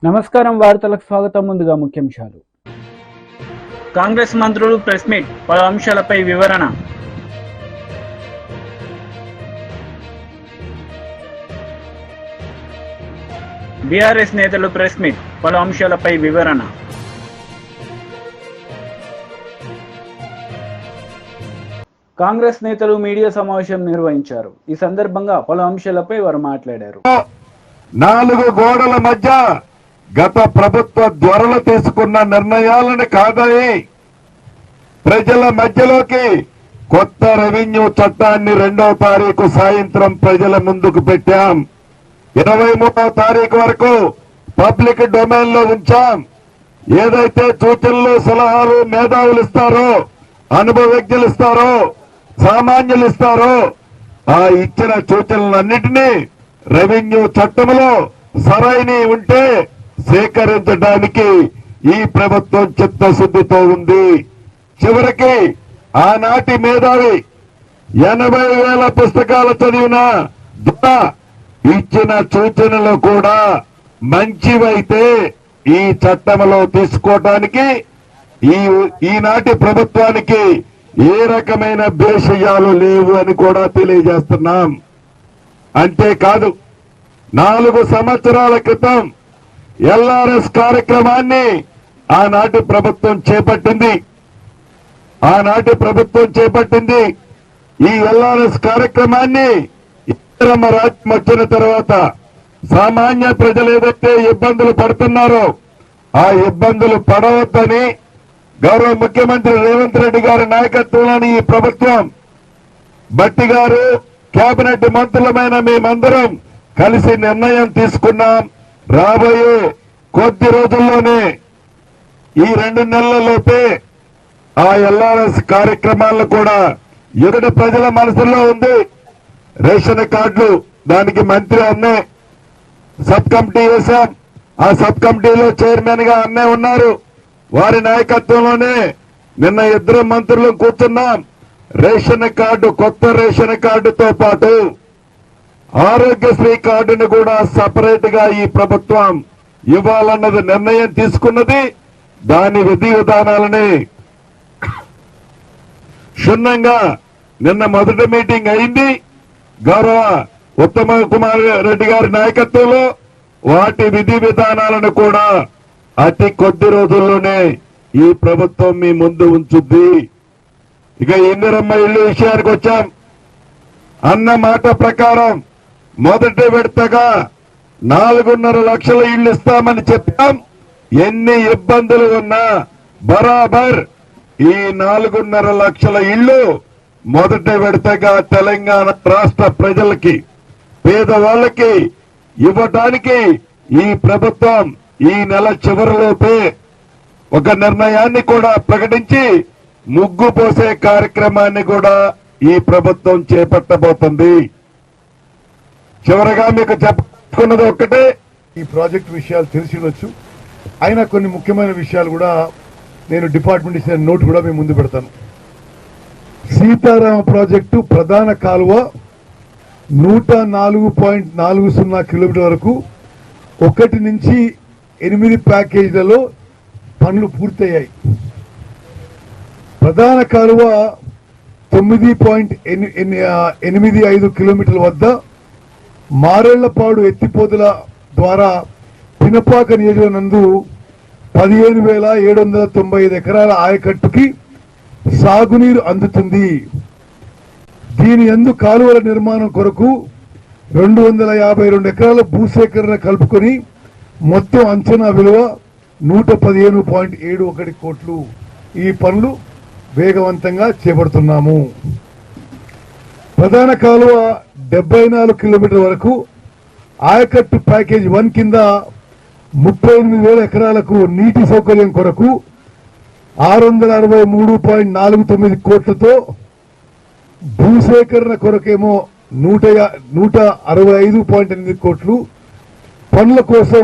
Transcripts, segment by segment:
నమస్కారం వార్తలకు స్వాగతం. ముందుగా ముఖ్యాంశాలు. కాంగ్రెస్ మంత్రులు ప్రెస్ మీట్, పలు అంశాలపై వివరణ. బీఆర్ఎస్ నేతలు ప్రెస్ మీట్, పలు అంశాలపై వివరణ. కాంగ్రెస్ నేతలు మీడియా సమావేశం నిర్వహించారు. ఈ సందర్భంగా పలు అంశాలపై వారు మాట్లాడారు. 4 గోడల మధ్య గత ప్రభుత్వ త్వరలో తీసుకున్న నిర్ణయాలను కాదని ప్రజల మధ్యలోకి కొత్త రెవెన్యూ చట్టాన్ని 2వ తారీఖు సాయంత్రం ప్రజల ముందుకు పెట్టాం. 23వ తారీఖు వరకు పబ్లిక్ డొమైన్ లో ఉంచాం. ఏదైతే సూచనలు, సలహాలు మేధావులు ఇస్తారో, అనుభవజ్ఞులు ఇస్తారో, సామాన్యులు ఇస్తారో, ఆ ఇచ్చిన సూచనలన్నిటినీ రెవెన్యూ చట్టంలో సరైన ఉంటే సేకరించడానికి ఈ ప్రభుత్వం చిత్తశుద్ధితో ఉంది. చివరికి ఆనాటి మేధావి 80,000 పుస్తకాలు చదివిన ఇచ్చిన సూచనలు కూడా మంచివైతే ఈ చట్టంలో తీసుకోవటానికి ఈనాటి ప్రభుత్వానికి ఏ రకమైన భేషజాలు లేవు అని కూడా తెలియజేస్తున్నాం. అంతేకాదు, 4 సంవత్సరాల క్రితం ఎల్ఆర్ఎస్ కార్యక్రమాన్ని ఆనాటి ప్రభుత్వం చేపట్టింది. ఈ ఎల్ఆర్ఎస్ కార్యక్రమాన్ని ఇందిరమ్మ రాజ్యం వచ్చిన తర్వాత సామాన్య ప్రజలు ఏదైతే ఇబ్బందులు పడుతున్నారో ఆ ఇబ్బందులు పడవద్దని గౌరవ ముఖ్యమంత్రి రేవంత్ రెడ్డి గారి నాయకత్వంలోని ఈ ప్రభుత్వం, భట్టి గారు, కేబినెట్ మంత్రులమైన మేమందరం కలిసి నిర్ణయం తీసుకున్నాం. రాబోయే కొద్ది రోజుల్లోనే, ఈ 2 నెలలలోపే ఆ ఎల్ఆర్ఎస్ కార్యక్రమాలను కూడా ఎదుటి ప్రజల మనసులో ఉంది. రేషన్ కార్డులు, దానికి మంత్రి అన్నే సబ్ కమిటీ వేశాం. ఆ సబ్ కమిటీలో చైర్మన్ గా అన్నే ఉన్నారు. వారి నాయకత్వంలోనే నిన్న 2 మంత్రులు కూర్చున్నాం. రేషన్ కార్డు, కొత్త రేషన్ కార్డుతో పాటు ఆరోగ్యశ్రీ కార్డును కూడా సపరేట్ గా ఈ ప్రభుత్వం ఇవ్వాలన్నది నిర్ణయం తీసుకున్నది. దాని విధి విధానాలని క్షుణ్ణంగా నిన్న మొదటి మీటింగ్ అయింది. గౌరవ ఉత్తమ కుమార్ రెడ్డి గారి నాయకత్వంలో వాటి విధి విధానాలను కూడా అతి కొద్ది రోజుల్లోనే ఈ ప్రభుత్వం మీ ముందు ఉంచుద్ది. ఇక ఇందిరమ్మ ఇల్లు విషయానికి వచ్చాం. అన్న మాట ప్రకారం మొదటి విడతగా 4.5 లక్షల ఇళ్లు ఇస్తామని చెప్పాం. ఎన్ని ఇబ్బందులు ఉన్నా బరాబర్ ఈ 4.5 లక్షల ఇళ్లు మొదటి విడతగా తెలంగాణ రాష్ట్ర ప్రజలకి, పేదవాళ్లకి ఇవ్వటానికి ఈ ప్రభుత్వం ఈ నెల చివరిలోపే ఒక నిర్ణయాన్ని కూడా ప్రకటించి ముగ్గు పోసే కార్యక్రమాన్ని కూడా ఈ ప్రభుత్వం చేపట్టబోతుంది. చివరగా మీకు చెప్పుకున్నది ఒక్కటే, ఈ ప్రాజెక్టు విషయాలు తెలిసినొచ్చు, అయినా కొన్ని ముఖ్యమైన విషయాలు కూడా నేను డిపార్ట్మెంట్ ఇచ్చిన నోట్ కూడా మేము ముందు పెడతాను. సీతారామ ప్రాజెక్టు ప్రధాన కాలువ 104.40 కిలోమీటర్ వరకు 1 నుంచి 8 ప్యాకేజీలలో పనులు పూర్తయ్యాయి. ప్రధాన కాలువ 9.85 కిలోమీటర్ల వద్ద మారేళ్లపాడు ఎత్తిపోతుల ద్వారా పినపాక నియోజకవర్గం 15,795 ఎకరాల ఆయకట్టుకి సాగునీరు అందుతుంది. దీని యందు కాలువల నిర్మాణం కొరకు 252 ఎకరాల భూసేకరణ కలుపుకొని మొత్తం అంచనా విలువ 115.71 కోట్లు. ఈ పనులు వేగవంతంగా చేపడుతున్నాము. ప్రధాన కాలువ 74 కిలోమీటర్ల వరకు ఆయకట్టు ప్యాకేజ్ 1 కింద 38,000 ఎకరాలకు నీటి సౌకర్యం కొరకు 663.49 కోట్లతో, భూసేకరణ కొరకేమో 165.8 కోట్లు, పనుల కోసం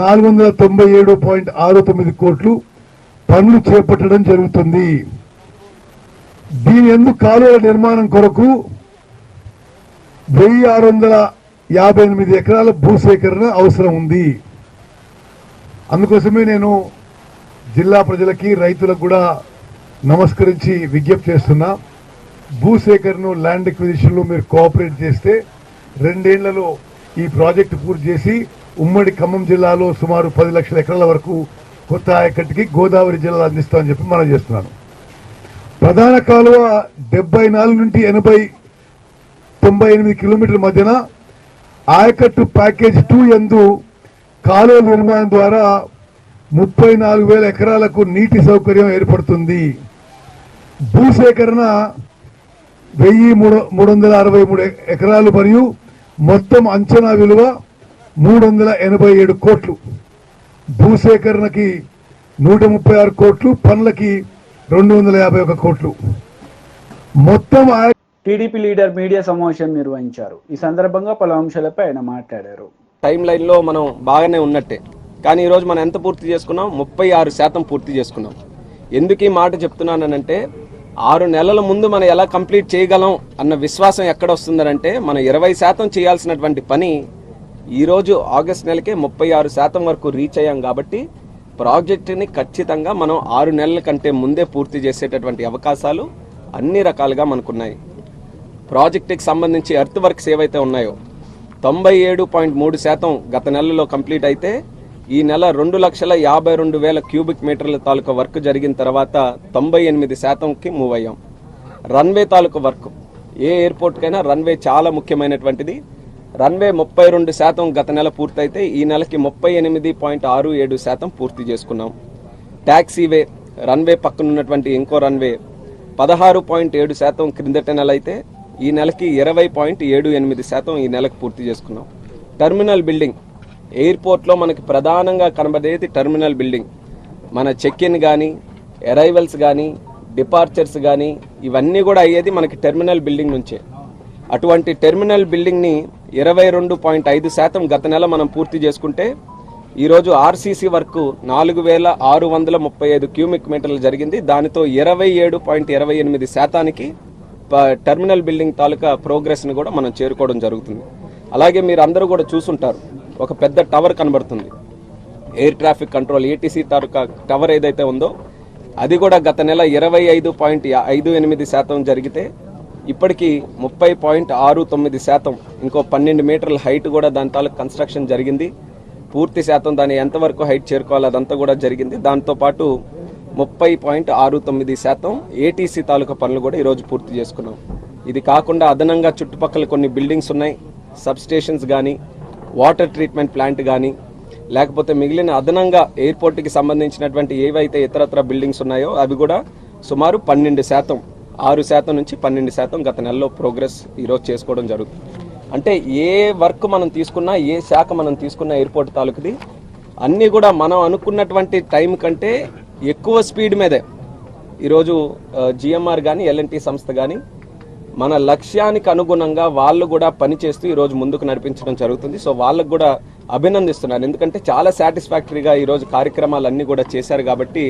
497.69 కోట్లు పనులు చేపట్టడం జరుగుతుంది. దీని యందు కాలువల నిర్మాణం కొరకు 1,658 ఎకరాల భూసేకరణ అవసరం ఉంది. అందుకోసమే నేను జిల్లా ప్రజలకి రైతులకు కూడా నమస్కరించి విజ్ఞప్తి చేస్తున్నా. భూసేకరణను ల్యాండ్ ఎక్విజిషన్లో మీరు కోఆపరేట్ చేస్తే 2 ఏళ్లలో ఈ ప్రాజెక్టు పూర్తి చేసి ఉమ్మడి ఖమ్మం జిల్లాలో సుమారు 10 లక్షల ఎకరాల వరకు కొత్త ఆయకట్టుకి గోదావరి జిల్లాలో అందిస్తామని చెప్పి మనం చేస్తున్నాను. ప్రధాన కాలువ 74 నుండి 98 కిలోమీటర్ల మధ్యన ఆయకట్టు ప్యాకేజ్ 2 యందు కాలువ నిర్మాణం ద్వారా 34,000 ఎకరాలకు నీటి సౌకర్యం ఏర్పడుతుంది. భూసేకరణ 1,363 ఎకరాలు మరియు మొత్తం అంచనా విలువ 387 కోట్లు. భూసేకరణకి 136 కోట్లు, పనులకి 251 కోట్లు. మొత్తం టీడీపీ లీడర్ మీడియా సమావేశం నిర్వహించారు. ఈ సందర్భంగా పలు అంశాలపై ఆయన మాట్లాడారు. టైం లైన్లో మనం బాగానే ఉన్నట్టే, కానీ ఈరోజు మనం ఎంత పూర్తి చేసుకున్నాం? 36% పూర్తి చేసుకున్నాం. ఎందుకు ఈ మాట చెప్తున్నానంటే 6 నెలల ముందు మనం ఎలా కంప్లీట్ చేయగలం అన్న విశ్వాసం ఎక్కడ వస్తుందంటే మనం 20% చేయాల్సినటువంటి పని ఈరోజు ఆగస్ట్ నెలకే 36% వరకు రీచ్ అయ్యాం. కాబట్టి ప్రాజెక్టుని ఖచ్చితంగా మనం 6 నెలల కంటే ముందే పూర్తి చేసేటటువంటి అవకాశాలు అన్ని రకాలుగా మనకున్నాయి. ప్రాజెక్టుకి సంబంధించి ఎర్త్ వర్క్స్ ఏవైతే ఉన్నాయో 97.3% గత నెలలో కంప్లీట్ అయితే ఈ నెల 2,52,000 క్యూబిక్ మీటర్ల తాలూకా వర్క్ జరిగిన తర్వాత 98%కి మూవ్ అయ్యాం. రన్వే తాలూకా వర్క్, ఏ ఎయిర్పోర్ట్కైనా రన్వే చాలా ముఖ్యమైనటువంటిది. రన్వే 32% గత నెల పూర్తయితే ఈ నెలకి 38.67% పూర్తి చేసుకున్నాం. ట్యాక్సీవే రన్వే పక్కన ఉన్నటువంటి ఇంకో రన్వే 16.7% క్రిందటి నెల అయితే ఈ నెలకి 20.78% ఈ నెలకు పూర్తి చేసుకున్నాం. టెర్మినల్ బిల్డింగ్, ఎయిర్పోర్ట్లో మనకి ప్రధానంగా కనబడేది టెర్మినల్ బిల్డింగ్. మన చెక్ ఇన్ కానీ, అరైవల్స్ కానీ, డిపార్చర్స్ కానీ ఇవన్నీ కూడా అయ్యేది మనకి టెర్మినల్ బిల్డింగ్ నుంచే. అటువంటి టెర్మినల్ బిల్డింగ్ని 22.5% గత నెల మనం పూర్తి చేసుకుంటే ఈరోజు ఆర్సీసీ వర్క్ 4,635 క్యూమిక్ మీటర్లు జరిగింది. దానితో 27.28%కి టెర్మినల్ బిల్డింగ్ తాలూకా ప్రోగ్రెస్ని కూడా మనం చేరుకోవడం జరుగుతుంది. అలాగే మీరు అందరూ కూడా చూసుంటారు, ఒక పెద్ద టవర్ కనబడుతుంది, ఎయిర్ ట్రాఫిక్ కంట్రోల్ ఏటీసీ తాలూకా టవర్ ఏదైతే ఉందో అది కూడా గత నెల 25.58% జరిగితే ఇప్పటికీ 30.69%, ఇంకో 12 మీటర్ల హైట్ కూడా దాని తాలూకు కన్స్ట్రక్షన్ జరిగింది. పూర్తి శాతం దాన్ని ఎంతవరకు హైట్ చేరుకోవాలి అదంతా కూడా జరిగింది. దాంతోపాటు 30.69% ఏటీసీ తాలూకా పనులు కూడా ఈరోజు పూర్తి చేసుకున్నాం. ఇది కాకుండా అదనంగా చుట్టుపక్కల కొన్ని బిల్డింగ్స్ ఉన్నాయి, సబ్ స్టేషన్స్ కానీ, వాటర్ ట్రీట్మెంట్ ప్లాంట్ కానీ, లేకపోతే మిగిలిన అదనంగా ఎయిర్పోర్ట్కి సంబంధించినటువంటి ఏవైతే ఇతరత్ర బిల్డింగ్స్ ఉన్నాయో అవి కూడా సుమారు 12%, 6% నుంచి 12% గత నెలలో ప్రోగ్రెస్ ఈరోజు చేసుకోవడం జరుగుతుంది. అంటే ఏ వర్క్ మనం తీసుకున్నా, ఏ శాఖ మనం తీసుకున్న ఎయిర్పోర్ట్ తాలూకుది అన్నీ కూడా మనం అనుకున్నటువంటి టైం కంటే ఎక్కువ స్పీడ్ మీదే ఈరోజు జిఎంఆర్ కానీ, ఎల్ఎన్టీ సంస్థ కానీ మన లక్ష్యానికి అనుగుణంగా వాళ్ళు కూడా పనిచేస్తూ ఈరోజు ముందుకు నడిపించడం జరుగుతుంది. సో వాళ్ళకు కూడా అభినందిస్తున్నాను, ఎందుకంటే చాలా సాటిస్ఫాక్టరీగా ఈరోజు కార్యక్రమాలన్నీ కూడా చేశారు. కాబట్టి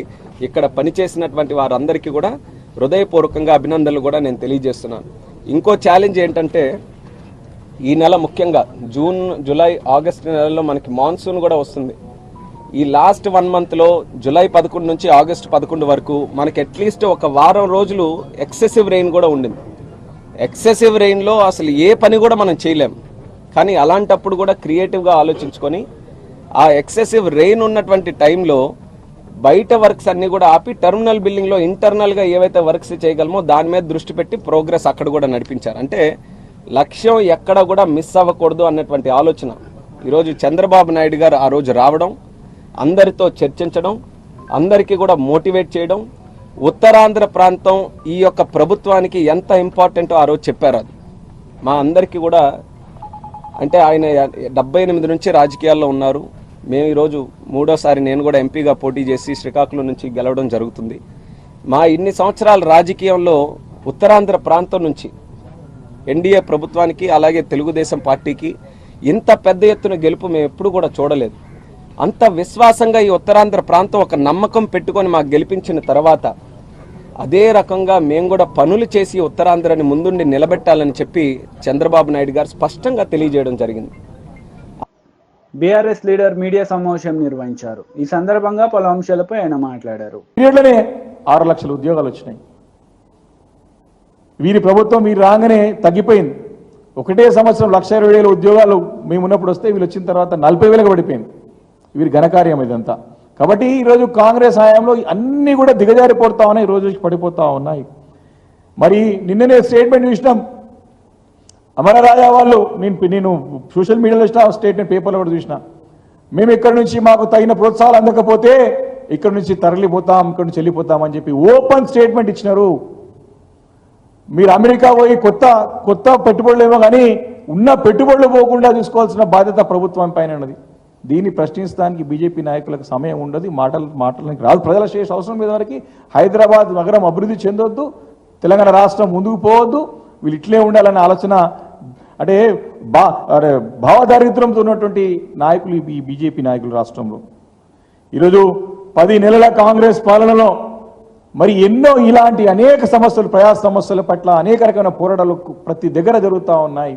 ఇక్కడ పనిచేసినటువంటి వారందరికీ కూడా హృదయపూర్వకంగా అభినందనలు కూడా నేను తెలియజేస్తున్నాను. ఇంకో ఛాలెంజ్ ఏంటంటే ఈ నెల ముఖ్యంగా జూన్, జూలై, ఆగస్టు నెలలో మనకి మాన్సూన్ కూడా వస్తుంది. ఈ లాస్ట్ 1 మంత్లో జూలై 11 నుంచి ఆగస్టు 11 వరకు మనకి అట్లీస్ట్ ఒక వారం రోజులు ఎక్సెసివ్ రెయిన్ కూడా ఉండింది. ఎక్సెసివ్ రెయిన్లో అసలు ఏ పని కూడా మనం చేయలేం. కానీ అలాంటప్పుడు కూడా క్రియేటివ్గా ఆలోచించుకొని ఆ ఎక్సెసివ్ రెయిన్ ఉన్నటువంటి టైంలో బయట వర్క్స్ అన్నీ కూడా ఆపి టెర్మినల్ బిల్డింగ్లో ఇంటర్నల్గా ఏవైతే వర్క్స్ చేయగలమో దాని మీద దృష్టి పెట్టి ప్రోగ్రెస్ అక్కడ కూడా నడిపించారు. అంటే లక్ష్యం ఎక్కడ కూడా మిస్ అవ్వకూడదు అన్నటువంటి ఆలోచన ఈరోజు చంద్రబాబు నాయుడు గారు ఆ రోజు రావడం, అందరితో చర్చించడం, అందరికీ కూడా మోటివేట్ చేయడం, ఉత్తరాంధ్ర ప్రాంతం ఈ యొక్క ప్రభుత్వానికి ఎంత ఇంపార్టెంటో ఆ రోజు చెప్పారు. అది మా అందరికీ కూడా, అంటే ఆయన 78 నుంచి రాజకీయాల్లో ఉన్నారు. మేము ఈరోజు 3వసారి నేను కూడా ఎంపీగా పోటీ చేసి శ్రీకాకుళం నుంచి గెలవడం జరుగుతుంది. మా ఇన్ని సంవత్సరాల రాజకీయంలో ఉత్తరాంధ్ర ప్రాంతం నుంచి ఎన్డీఏ ప్రభుత్వానికి అలాగే తెలుగుదేశం పార్టీకి ఇంత పెద్ద ఎత్తున గెలుపు మేము ఎప్పుడు కూడా చూడలేదు. అంత విశ్వాసంగా ఈ ఉత్తరాంధ్ర ప్రాంతం ఒక నమ్మకం పెట్టుకొని మాకు గెలిపించిన తర్వాత అదే రకంగా మేము కూడా పనులు చేసి ఉత్తరాంధ్రని ముందుండి నిలబెట్టాలని చెప్పి చంద్రబాబు నాయుడు గారు స్పష్టంగా తెలియజేయడం జరిగింది. బీఆర్ఎస్ లీడర్ మీడియా సమావేశం నిర్వహించారు. ఈ సందర్భంగా పలు అంశాలపై ఆయన మాట్లాడారు. పీరియడ్లోనే 6 లక్షల ఉద్యోగాలు వచ్చినాయి. వీరి ప్రభుత్వం వీరు రాగానే తగ్గిపోయింది. ఒకటే సంవత్సరం 1,20,000 ఉద్యోగాలు మేము ఉన్నప్పుడు వస్తే వీళ్ళు వచ్చిన తర్వాత 40,000గా పడిపోయింది. వీరి ఘనకార్యం ఇదంతా. కాబట్టి ఈరోజు కాంగ్రెస్ హయాంలో అన్నీ కూడా దిగజారిపోతా ఉన్నాయి, రోజు పడిపోతూ ఉన్నాయి. మరి నిన్ననే స్టేట్మెంట్ చూసినాం. అమరరాజా వాళ్ళు నేను సోషల్ మీడియాలో చూసిన స్టేట్మెంట్, పేపర్లో కూడా చూసిన. మేము ఇక్కడ నుంచి మాకు తగిన ప్రోత్సాహాలు అందకపోతే ఇక్కడ నుంచి తరలిపోతాం, ఇక్కడ నుంచి వెళ్ళిపోతామని చెప్పి ఓపెన్ స్టేట్మెంట్ ఇచ్చినారు. మీరు అమెరికా పోయి కొత్త పెట్టుబడులు ఏమో కానీ ఉన్న పెట్టుబడులు పోకుండా చూసుకోవాల్సిన బాధ్యత ప్రభుత్వం పైన ఉన్నది. దీన్ని ప్రశ్నించడానికి బీజేపీ నాయకులకు సమయం ఉండదు, మాటలకి రాదు. ప్రజల శ్రేష్ఠ అవసరం మీద వరకు హైదరాబాద్ నగరం అభివృద్ధి చెందొద్దు, తెలంగాణ రాష్ట్రం ముందుకు పోవద్దు, వీళ్ళు ఇట్లే ఉండాలనే ఆలోచన అంటే భావదారిద్ర్యంతో ఉన్నటువంటి నాయకులు ఈ బీజేపీ నాయకులు రాష్ట్రంలో. ఈరోజు 10 నెలల కాంగ్రెస్ పాలనలో మరి ఎన్నో ఇలాంటి అనేక సమస్యలు, ప్రజా సమస్యల పట్ల అనేక రకమైన పోరాటాలు ప్రతి దగ్గర జరుగుతూ ఉన్నాయి.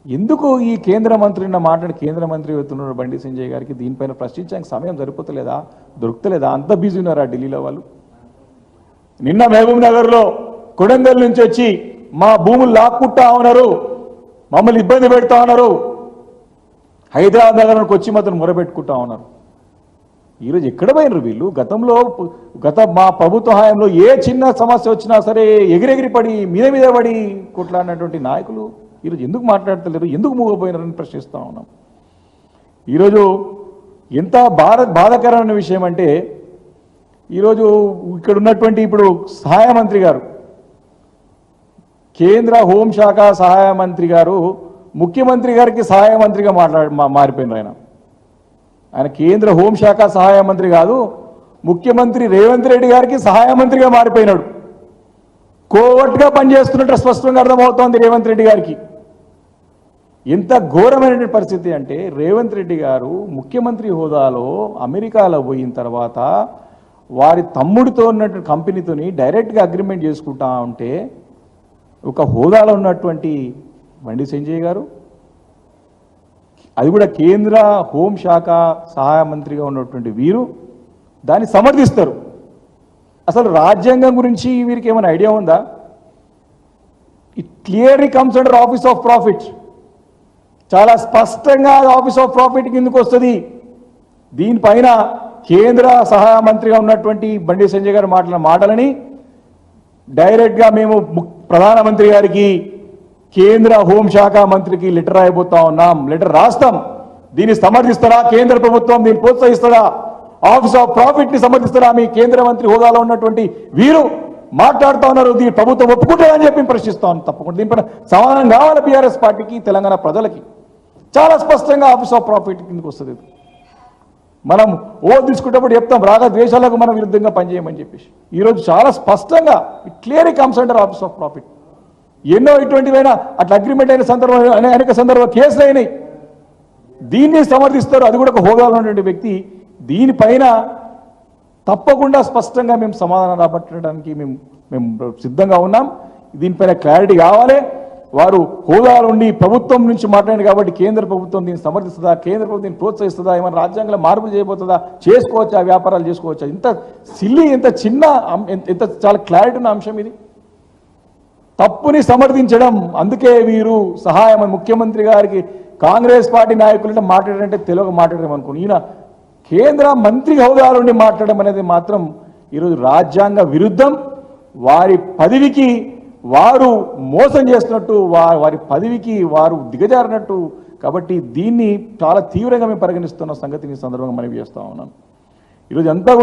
ఎందుకు ఈ కేంద్ర మంత్రి మాట్లాడి కేంద్ర మంత్రి అవుతున్నారు బండి సంజయ్ గారికి దీనిపైన ప్రశ్నించడానికి సమయం సరిపోతలేదా, దొరుకుతలేదా? అంత బిజీ ఉన్నారా ఢిల్లీలో వాళ్ళు? నిన్న మహబూబ్ నగర్లో కొడంగల్ నుంచి వచ్చి మా భూములు లాక్కుంటా ఉన్నారు, మమ్మల్ని ఇబ్బంది పెడతా ఉన్నారు, హైదరాబాద్ నగరానికి వచ్చి మాత్రం మొరబెట్టుకుంటా ఉన్నారు. ఈరోజు ఎక్కడ పోయినరు వీళ్ళు? మా ప్రభుత్వ హయాంలో ఏ చిన్న సమస్య వచ్చినా సరే ఎగిరెగిరి పడి మీద పడి కొట్లాడినటువంటి నాయకులు ఈరోజు ఎందుకు మాట్లాడతలేరు, ఎందుకు మూగపోయినారని ప్రశ్నిస్తూ ఉన్నాం. ఈరోజు ఎంత బాధాకరమైన విషయం అంటే ఈరోజు ఇక్కడ ఉన్నటువంటి ఇప్పుడు సహాయ మంత్రి గారు, కేంద్ర హోంశాఖ సహాయ మంత్రి గారు ముఖ్యమంత్రి గారికి సహాయ మంత్రిగా మారిపోయినారు. ఆయన కేంద్ర హోంశాఖ సహాయ మంత్రి కాదు, ముఖ్యమంత్రి రేవంత్ రెడ్డి గారికి సహాయ మంత్రిగా మారిపోయినాడు. కోవట్గా పనిచేస్తున్నట్టు స్పష్టంగా అర్థమవుతోంది రేవంత్ రెడ్డి గారికి. ఎంత ఘోరమైనటువంటి పరిస్థితి అంటే రేవంత్ రెడ్డి గారు ముఖ్యమంత్రి హోదాలో అమెరికాలో పోయిన తర్వాత వారి తమ్ముడితో ఉన్నటువంటి కంపెనీతోని డైరెక్ట్గా అగ్రిమెంట్ చేసుకుంటా ఉంటే ఒక హోదాలో ఉన్నటువంటి బండి సంజయ్ గారు, అది కూడా కేంద్ర హోంశాఖ సహాయ మంత్రిగా ఉన్నటువంటి వీరు దాన్ని సమర్థిస్తారు. అసలు రాజ్యాంగం గురించి వీరికి ఏమైనా ఐడియా ఉందా? It clearly comes under office of profit. చాలా స్పష్టంగా ఆఫీస్ ఆఫ్ ప్రాఫిట్ కిందకు వస్తుంది. దీనిపైన కేంద్ర సహాయ మంత్రిగా ఉన్నటువంటి బండి సంజయ్ గారు మాట్లాడిన మాటలని డైరెక్ట్గా మేము ప్రధానమంత్రి గారికి, కేంద్ర హోంశాఖ మంత్రికి లెటర్ రాయబోతా ఉన్నాం, లెటర్ రాస్తాం. దీన్ని సమర్థిస్తారా కేంద్ర ప్రభుత్వం? దీన్ని ప్రోత్సహిస్తారా? ఆఫీస్ ఆఫ్ ప్రాఫిట్ ని సమర్థిస్తారా? మీ కేంద్ర మంత్రి హోదాలో ఉన్నటువంటి వీరు మాట్లాడుతూ ఉన్నారు, దీని ప్రభుత్వం ఒప్పుకుంటుందని చెప్పి ప్రశ్నిస్తాం. తప్పకుండా దీనిపైన సమాధానం కావాలి బీఆర్ఎస్ పార్టీకి, తెలంగాణ ప్రజలకి. చాలా స్పష్టంగా ఆఫీస్ ఆఫ్ ప్రాఫిట్ కిందకి వస్తుంది. మనం తీసుకునేటప్పుడు చెప్తాం రాగద్వేషాలకు మనం విరుద్ధంగా పనిచేయమని చెప్పేసి. ఈరోజు చాలా స్పష్టంగా it clearly comes under office of profit. ఎన్నో ఇటువంటివైనా అట్లా అగ్రిమెంట్ అయిన సందర్భం అనేక సందర్భాలు కేసులు అయినాయి. దీన్ని సమర్థిస్తారు, అది కూడా ఒక హోదాలో ఉన్నటువంటి వ్యక్తి. దీనిపైన తప్పకుండా స్పష్టంగా మేము సమాధానం రాబట్టడానికి మేము సిద్ధంగా ఉన్నాం. దీనిపైన క్లారిటీ కావాలి. వారు హోదాలో ఉండి ప్రభుత్వం నుంచి మాట్లాడారు కాబట్టి కేంద్ర ప్రభుత్వం దీన్ని సమర్థిస్తుందా, కేంద్ర ప్రభుత్వం దీన్ని ప్రోత్సహిస్తుందా, ఏమైనా రాజ్యాంగంలో మార్పులు చేయబోతుందా, చేసుకోవచ్చా, వ్యాపారాలు చేసుకోవచ్చా? ఇంత సిల్లీ, ఎంత చిన్న, ఎంత చాలా క్లారిటీ ఉన్న అంశం ఇది. తప్పుని సమర్థించడం. అందుకే వీరు సహాయం ముఖ్యమంత్రి గారికి కాంగ్రెస్ పార్టీ నాయకులంటే మాట్లాడారంటే తెలుగు మాట్లాడడం అనుకుని, ఈయన కేంద్ర మంత్రి హోదాలో ఉండి మాట్లాడడం అనేది మాత్రం ఈరోజు రాజ్యాంగ విరుద్ధం. వారి పదవికి వారు మోసం చేస్తున్నట్టు, వారి పదవికి వారు దిగజారినట్టు. కాబట్టి దీన్ని చాలా తీవ్రంగా మేము పరిగణిస్తున్న సంగతిని ఈ సందర్భంగా మనవి చేస్తా ఉన్నాను. ఈరోజు అంతా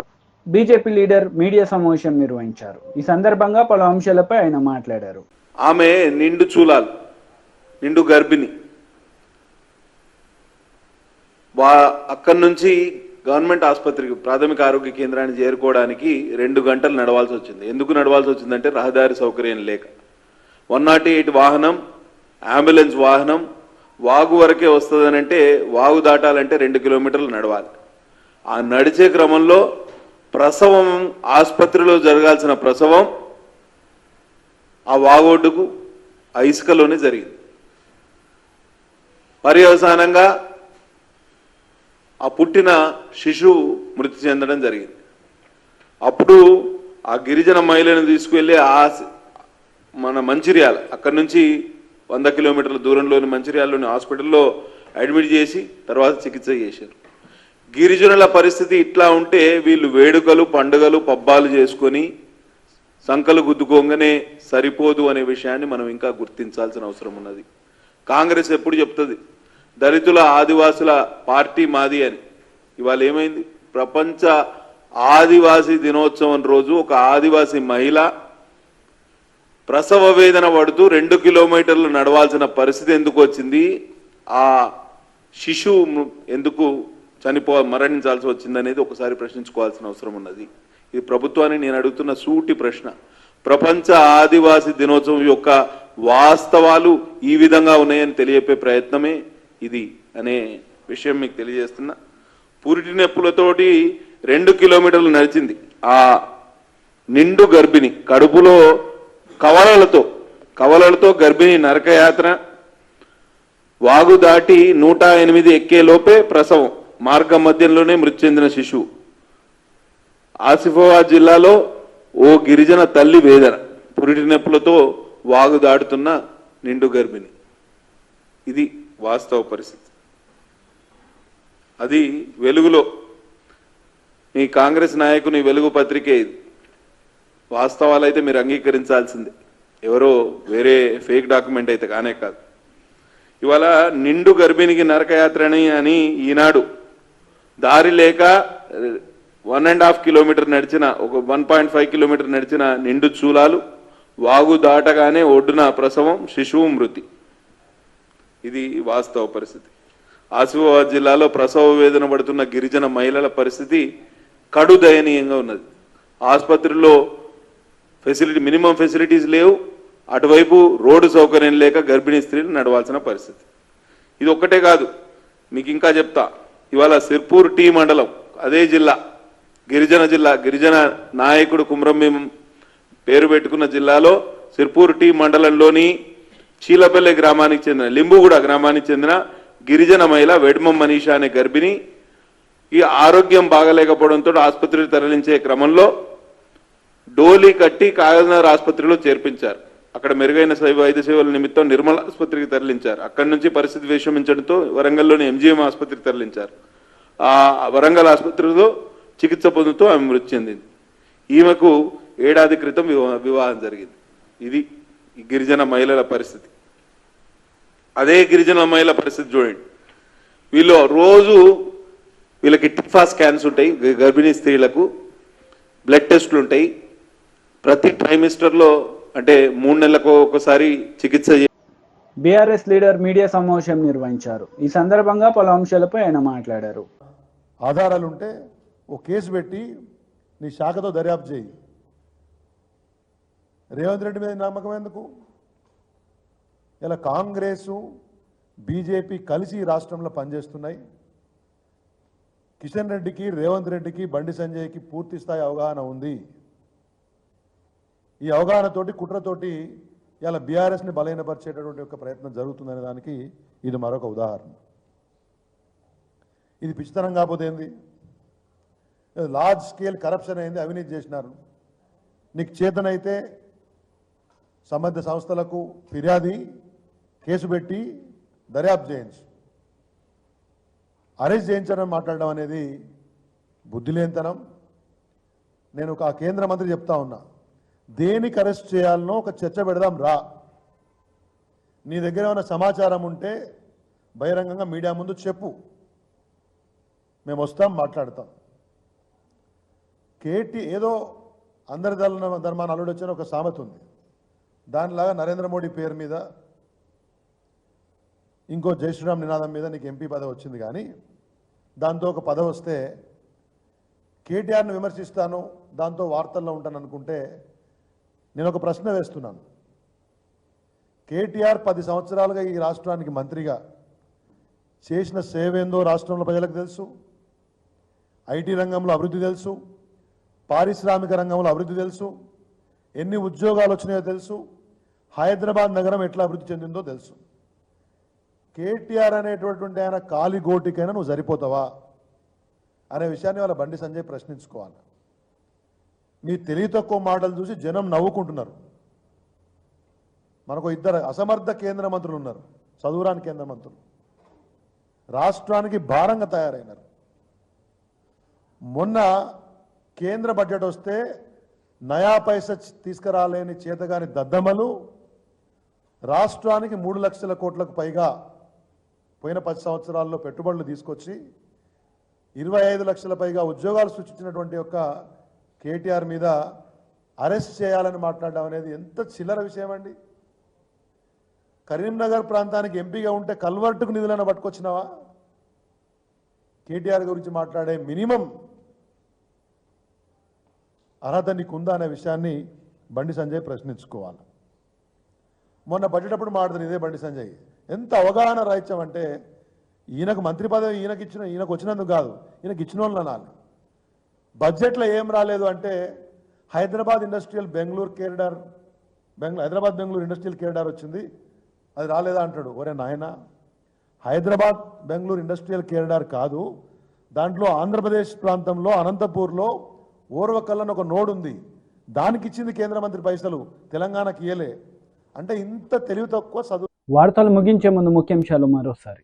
బీజేపీ లీడర్ మీడియా సమావేశం నిర్వహించారు. ఈ సందర్భంగా పలు అంశాలపై ఆయన మాట్లాడారు. ఆమె నిండు చూలాలు, నిండు గర్భిణి. అక్కడి నుంచి గవర్నమెంట్ ఆసుపత్రికి, ప్రాథమిక ఆరోగ్య కేంద్రాన్ని చేరుకోవడానికి 2 గంటలు నడవాల్సి వచ్చింది. ఎందుకు నడవాల్సి వచ్చిందంటే రహదారి సౌకర్యం లేక. 108 వాహనం, అంబులెన్స్ వాహనం వాగు వరకే వస్తుందనంటే వాగు దాటాలంటే 2 కిలోమీటర్లు నడవాలి. ఆ నడిచే క్రమంలో ప్రసవం, ఆసుపత్రిలో జరగాల్సిన ప్రసవం ఆ వాగొడ్డుకు ఆ ఇసుకలోనే జరిగింది. పర్యవసానంగా ఆ పుట్టిన శిశువు మృతి చెందడం జరిగింది. అప్పుడు ఆ గిరిజన మహిళను తీసుకువెళ్ళి మన మంచిర్యాల అక్కడి నుంచి 100 కిలోమీటర్ల దూరంలోని మంచిర్యాలలోని హాస్పిటల్లో అడ్మిట్ చేసి తర్వాత చికిత్స చేశారు. గిరిజనుల పరిస్థితి ఇట్లా ఉంటే వీళ్ళు వేడుకలు పండుగలు పబ్బాలు చేసుకొని సంకలు గుద్దుకోగానే సరిపోదు అనే విషయాన్ని మనం ఇంకా గుర్తించాల్సిన అవసరం ఉన్నది. కాంగ్రెస్ ఎప్పుడు చెప్తుంది దళితుల ఆదివాసుల పార్టీ మాది అని. ఇవాళ ఏమైంది? ప్రపంచ ఆదివాసీ దినోత్సవం రోజు ఒక ఆదివాసీ మహిళ ప్రసవ వేదన పడుతూ 2 కిలోమీటర్లు నడవాల్సిన పరిస్థితి ఎందుకు వచ్చింది? ఆ శిశువు ఎందుకు మరణించాల్సి వచ్చిందనేది ఒకసారి ప్రశ్నించుకోవాల్సిన అవసరం ఉన్నది. ఇది ప్రభుత్వాన్ని నేను అడుగుతున్న సూటి ప్రశ్న. ప్రపంచ ఆదివాసీ దినోత్సవం యొక్క వాస్తవాలు ఈ విధంగా ఉన్నాయని తెలియపే ప్రయత్నమే ఇది అనే విషయం మీకు తెలియజేస్తున్నా. పురిటి నొప్పులతోటి 2 కిలోమీటర్లు నడిచింది ఆ నిండు గర్భిణి, కడుపులో కవలలతో గర్భిణి నరకయాత్ర, వాగు దాటి 108 ఎక్కే లోపే ప్రసవం, మార్గ మధ్యంలోనే మృతి చెందిన శిశువు. ఆసిఫాబాద్ జిల్లాలో ఓ గిరిజన తల్లి వేదన, పురిటి నొప్పులతో వాగు దాటుతున్న నిండు గర్భిణి. ఇది వాస్తవ పరిస్థితి. అది వెలుగులో మీ కాంగ్రెస్ నాయకుని వెలుగు పత్రికే ఇది. వాస్తవాలు అయితే మీరు అంగీకరించాల్సిందే, ఎవరో వేరే ఫేక్ డాక్యుమెంట్ అయితే కానే కాదు. ఇవాళ నిండు గర్భిణికి నరకయాత్రని అని ఈనాడు దారి లేక 1.5 కిలోమీటర్ నడిచిన, ఒక 1.5 కిలోమీటర్ నడిచిన నిండు చూలాలు, వాగు దాటగానే ఒడ్డున ప్రసవం, శిశువు మృతి. ఇది వాస్తవ పరిస్థితి. ఆసిఫాబాద్ జిల్లాలో ప్రసవ వేదన పడుతున్న గిరిజన మహిళల పరిస్థితి కడు దయనీయంగా ఉన్నది. ఆసుపత్రిలో మినిమం ఫెసిలిటీస్ లేవు, అటువైపు రోడ్డు సౌకర్యం లేక గర్భిణీ స్త్రీలు నడవాల్సిన పరిస్థితి. ఇది ఒక్కటే కాదు, మీకు ఇంకా చెప్తా. ఇవాళ సిర్పూర్ టీ మండలం, అదే జిల్లా, గిరిజన నాయకుడు కుమ్రంభీం పేరు పెట్టుకున్న జిల్లాలో సిర్పూర్ టీ మండలంలోని చీలపల్లె గ్రామానికి చెందిన, లింబుగూడ గ్రామానికి చెందిన గిరిజన మహిళ వెడ్మం మనీషా అనే గర్భిణి ఈ ఆరోగ్యం బాగలేకపోవడంతో ఆసుపత్రికి తరలించే క్రమంలో డోలీ కట్టి కాగజ్నగర్ ఆసుపత్రిలో చేర్పించారు. అక్కడ మెరుగైన వైద్య సేవల నిమిత్తం నిర్మల్ ఆసుపత్రికి తరలించారు. అక్కడి నుంచి పరిస్థితి విషమించడంతో వరంగల్లోని ఎంజీఎం ఆసుపత్రికి తరలించారు. ఆ వరంగల్ ఆసుపత్రిలో చికిత్స పొందుతూ ఆమె మృతి చెందింది. ఈమెకు 1 ఏడాది క్రితం వివాహం జరిగింది. ఇది గిరిజన మహిళల పరిస్థితి. అదే గిరిజన మహిళల పరిస్థితి చూడండి. వీళ్ళకి టిఫా స్కాన్స్ ఉంటాయి, గర్భిణీ స్త్రీలకు బ్లడ్ టెస్టులు ఉంటాయి. ప్రతి ట్రైమిస్టర్లో అంటే 3 నెలలకు ఒకసారి చికిత్స. బీఆర్ఎస్ లీడర్ మీడియా సమావేశం నిర్వహించారు. ఈ సందర్భంగా పలు అంశాలపై ఆయన మాట్లాడారు. ఆధారాలుంటే ఓ కేసు పెట్టి నీ శాఖతో దర్యాప్తు చేయి. రేవంత్ రెడ్డి మీద నమ్మకం ఎందుకు? ఇలా కాంగ్రెసు బీజేపీ కలిసి ఈ రాష్ట్రంలో పనిచేస్తున్నాయి. కిషన్ రెడ్డికి, రేవంత్ రెడ్డికి, బండి సంజయ్కి పూర్తి స్థాయి అవగాహన ఉంది. ఈ అవగాహనతోటి, కుట్రతోటి ఇలా బీఆర్ఎస్ని బలహీనపరిచేటటువంటి ఒక ప్రయత్నం జరుగుతుందనే దానికి ఇది మరొక ఉదాహరణ. ఇది పిచ్చితనం కాకపోతే ఏంది? లార్జ్ స్కేల్ కరప్షన్ అయింది, అవినీతి చేసినారు. నీకు చేతనైతే సంబంధిత సంస్థలకు ఫిర్యాదు కేసు పెట్టి దర్యాప్తు చేయించు. అరెస్ట్ చేయించడం మాట్లాడడం అనేది బుద్ధిలేనితనం. నేను ఒక కేంద్ర మంత్రి చెప్తా ఉన్నా, దేనికి అరెస్ట్ చేయాలనో ఒక చర్చ పెడదాం రా. నీ దగ్గర ఏమైనా సమాచారం ఉంటే బహిరంగంగా మీడియా ముందు చెప్పు, మేము వస్తాం, మాట్లాడతాం. ఏదో అందరి ధర్మాన్ని అల్లుడు వచ్చిన ఒక సామెత ఉంది. దానిలాగా నరేంద్ర మోడీ పేరు మీద ఇంకో జై శ్రీరామ్ నినాదం మీద నీకు ఎంపీ పదవి వచ్చింది. కానీ దాంతో ఒక పదవి వస్తే కేటీఆర్ని విమర్శిస్తాను, దాంతో వార్తల్లో ఉంటాను అనుకుంటే నేను ఒక ప్రశ్న వేస్తున్నాను. కేటీఆర్ 10 సంవత్సరాలుగా ఈ రాష్ట్రానికి మంత్రిగా చేసిన సేవేందో రాష్ట్రంలో ప్రజలకు తెలుసు. ఐటీ రంగంలో అభివృద్ధి తెలుసు, పారిశ్రామిక రంగంలో అభివృద్ధి తెలుసు, ఎన్ని ఉద్యోగాలు వచ్చినాయో తెలుసు, హైదరాబాద్ నగరం ఎట్లా అభివృద్ధి చెందిందో తెలుసు. కేటీఆర్ అనేటటువంటి ఆయన కాలి గోటికైనా నువ్వు సరిపోతావా? అనే విషయాన్ని వాళ్ళ బండి సంజయ్ ప్రశ్నించుకోవాలి. మీ తెలివి తక్కువ మాటలు చూసి జనం నవ్వుకుంటున్నారు. మనకు ఇద్దరు అసమర్థ కేంద్ర మంత్రులు ఉన్నారు, చదువురాని కేంద్ర మంత్రులు, రాష్ట్రానికి భారంగా తయారైనారు. మొన్న కేంద్ర బడ్జెట్ వస్తే నయా పైసా తీసుకురాలేని చేతగాని దద్దమ్మలు రాష్ట్రానికి 3 లక్షల కోట్లకు పైగా పోయిన 10 సంవత్సరాల్లో పెట్టుబడులు తీసుకొచ్చి 25 లక్షల పైగా ఉద్యోగాలు సృష్టించినటువంటి యొక్క కేటీఆర్ మీద అరెస్ట్ చేయాలని మాట్లాడడం అనేది ఎంత చిల్లర విషయం అండి. కరీంనగర్ ప్రాంతానికి ఎంపీగా ఉంటే కల్వర్టుకు నిధులను పట్టుకొచ్చినావా? కేటీఆర్ గురించి మాట్లాడే మినిమం అర్హత నీకుందా అనే విషయాన్ని బండి సంజయ్ ప్రశ్నించుకోవాలి. మొన్న బడ్జెట్ అప్పుడు మాట్లాడుతుంది ఇదే బండి సంజయ్. ఎంత అవగాహన రాహిత్యం అంటే ఈయనకు మంత్రి పదవి ఈయనకు వచ్చినందుకు కాదు, ఈయనకు ఇచ్చిన వాళ్ళు అనాలి. బడ్జెట్లో ఏం రాలేదు అంటే హైదరాబాద్ ఇండస్ట్రియల్ బెంగళూరు కేరిడార్ హైదరాబాద్ బెంగళూరు ఇండస్ట్రియల్ కేరిడార్ వచ్చింది, అది రాలేదా అంటాడు. ఒరే నాయన, హైదరాబాద్ బెంగళూరు ఇండస్ట్రియల్ కేరిడార్ కాదు, దాంట్లో ఆంధ్రప్రదేశ్ ప్రాంతంలో అనంతపూర్లో ఓర్వకల్లని ఒక నోడ్ ఉంది, దానికి ఇచ్చింది కేంద్ర మంత్రి పైసలు, తెలంగాణకి ఇయ్యలే. అంటే ఇంత తెలివి తక్కువ చదువు. వార్తలు ముగించే ముందు ముఖ్యాంశాలు మరోసారి.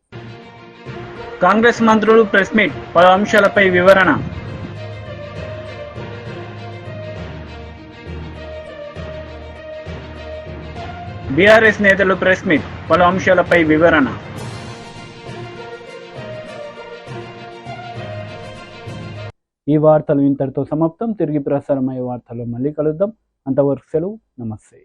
కాంగ్రెస్ మంత్రులు ప్రెస్ మీట్, పలు అంశాలపై వివరణ. బీఆర్ఎస్ నేతలు ప్రెస్ మీట్, పలు అంశాలపై వివరణ. ఈ వార్తలు ఇంతటితో సమాప్తం. తిరిగి ప్రసారమయ్యే వార్తల్లో మళ్ళీ కలుద్దాం. అంతవరకు సెలవు. నమస్తే.